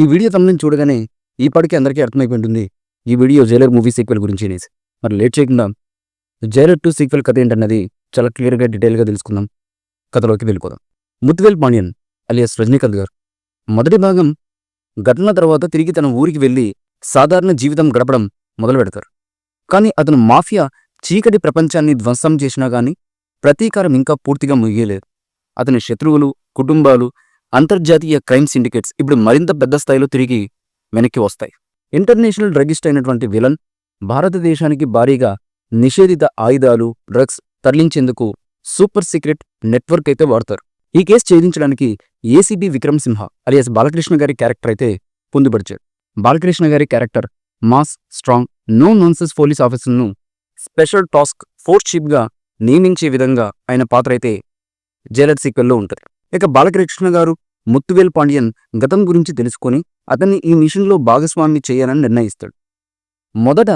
ఈ వీడియో తమ్ముని చూడగానే ఇప్పటికీ అందరికీ అర్థమైపోయి ఉంటుంది ఈ వీడియో జైలర్ మూవీ సీక్వెల్ గురించి అనేసి. మరి లేట్ చేయకుండా జైలర్ 2 సీక్వెల్ కథ ఏంటన్నది చాలా క్లియర్గా డీటెయిల్గా తెలుసుకుందాం. కథలోకి వెళ్ళిపోదాం. ముత్తువేల్ పాండ్యన్ అలియాస్ రజనీకాంత్ గారు మొదటి భాగం ఘటన తర్వాత తిరిగి తన ఊరికి వెళ్ళి సాధారణ జీవితం గడపడం మొదలు పెడతారు. కానీ అతను మాఫియా చీకటి ప్రపంచాన్ని ధ్వంసం చేసినా గానీ ప్రతీకారం ఇంకా పూర్తిగా ముగియలేదు. అతని శత్రువులు, కుటుంబాలు, అంతర్జాతీయ క్రైమ్ సిండికేట్స్ ఇప్పుడు మరింత పెద్ద స్థాయిలో తిరిగి వెనక్కి వస్తాయి. ఇంటర్నేషనల్ డ్రగిస్ట్ అయినటువంటి విలన్ భారతదేశానికి భారీగా నిషేధిత ఆయుధాలు, డ్రగ్స్ తరలించేందుకు సూపర్ సీక్రెట్ నెట్వర్క్ అయితే వాడతారు. ఈ కేసు ఛేదించడానికి ఏసీబీ విక్రమ్ సింహ అలియాస్ బాలకృష్ణ గారి క్యారెక్టర్ అయితే పొందుపరిచారు. బాలకృష్ణ గారి character mass, strong, no nonsense police ఆఫీసర్ను స్పెషల్ టాస్క్ ఫోర్స్ చీఫ్గా నియమించే విధంగా ఆయన పాత్ర అయితే జైలర్ సీక్వెల్లో ఉంటుంది. ఇక బాలకృష్ణ గారు ముత్తువేల్ పాండ్యన్ గతం గురించి తెలుసుకొని అతన్ని ఈ మిషన్లో భాగస్వామి చేయాలని నిర్ణయిస్తాడు. మొదట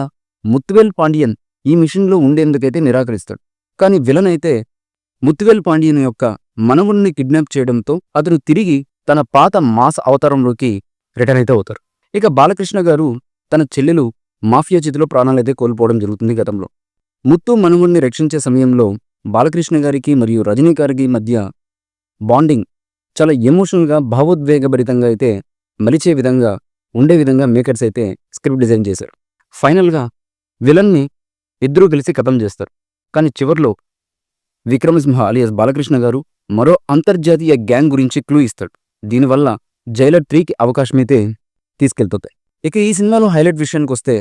ముత్తువేల్ పాండ్యన్ ఈ మిషన్లో ఉండేందుకైతే నిరాకరిస్తాడు. కానీ విలన్ అయితే ముత్తువేల్ పాండ్యన్ యొక్క మనవుణ్ణి కిడ్నాప్ చేయడంతో అతను తిరిగి తన పాత మాస్ అవతారంలోకి రిటర్న్ అయితే అవుతారు. ఇక బాలకృష్ణ గారు తన చెల్లెలు మాఫియా చేతిలో ప్రాణాలైతే కోల్పోవడం జరుగుతుంది. గతంలో ముత్తు మనవుణ్ణి రక్షించే సమయంలో బాలకృష్ణ గారికి మరియు రజనీ గారికి మధ్య బాండింగ్ చాలా ఎమోషనల్గా, భావోద్వేగభరితంగా అయితే మలిచే విధంగా ఉండే విధంగా మేకర్స్ అయితే స్క్రిప్ట్ డిజైన్ చేశారు. ఫైనల్గా విలన్ని ఇద్దరూ కలిసి ఖతం చేస్తారు. కానీ చివర్లో విక్రమసింహ అలియాస్ బాలకృష్ణ గారు మరో అంతర్జాతీయ గ్యాంగ్ గురించి క్లూ ఇస్తాడు. దీనివల్ల జైలర్ 3కి అవకాశమైతే తీసుకెళ్తుంది. ఇక ఈ సినిమాలో హైలైట్ విషయానికి వస్తే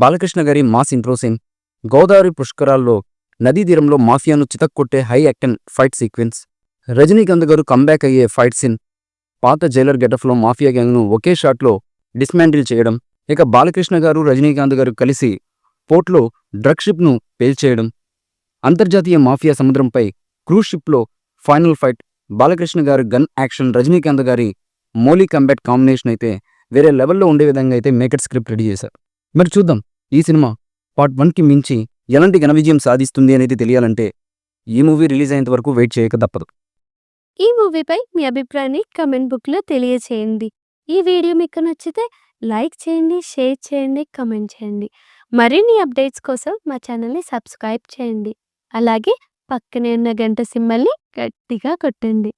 బాలకృష్ణ గారి మాస్ ఇంట్రో సీన్, గోదావరి పుష్కరాల్లో నదీ తీరంలో మాఫియాను చితక్కొట్టే high action fight sequence, Rajinikanth గారు కంబ్యాక్ అయ్యే ఫైట్ సీన్, పాత జైలర్ గెటఫ్లో మాఫియా గ్యాంగ్ను ఒకే షాట్లో డిస్మాంటిల్ చేయడం, ఇక బాలకృష్ణ గారు రజనీకాంత్ గారు కలిసి పోర్ట్లో డ్రగ్ షిప్ను పేల్చేయడం, అంతర్జాతీయ మాఫియా సముద్రంపై క్రూజ్ షిప్లో ఫైనల్ ఫైట్, బాలకృష్ణ గారి గన్ యాక్షన్, రజనీకాంత్ గారి మోలీ కంబాట్ కాంబినేషన్ అయితే వేరే లెవెల్లో ఉండే విధంగా అయితే మేకర్ స్క్రిప్ట్ రెడీ చేశారు. మరి చూద్దాం ఈ సినిమా పార్ట్ 1కి మించి ఎలాంటి ఘన విజయం సాధిస్తుంది అనేది తెలియాలంటే ఈ మూవీ రిలీజ్ అయ్యేంత వరకు వెయిట్ చేయక తప్పదు. ఈ మూవీపై మీ అభిప్రాయాన్ని కమెంట్ బుక్లో తెలియచేయండి. ఈ వీడియో మీకు నచ్చితే లైక్ చేయండి, షేర్ చేయండి, కమెంట్ చేయండి. మరిన్ని అప్డేట్స్ కోసం మా ఛానల్ని సబ్స్క్రైబ్ చేయండి. అలాగే పక్కనే ఉన్న గంట సింబల్ని గట్టిగా కొట్టండి.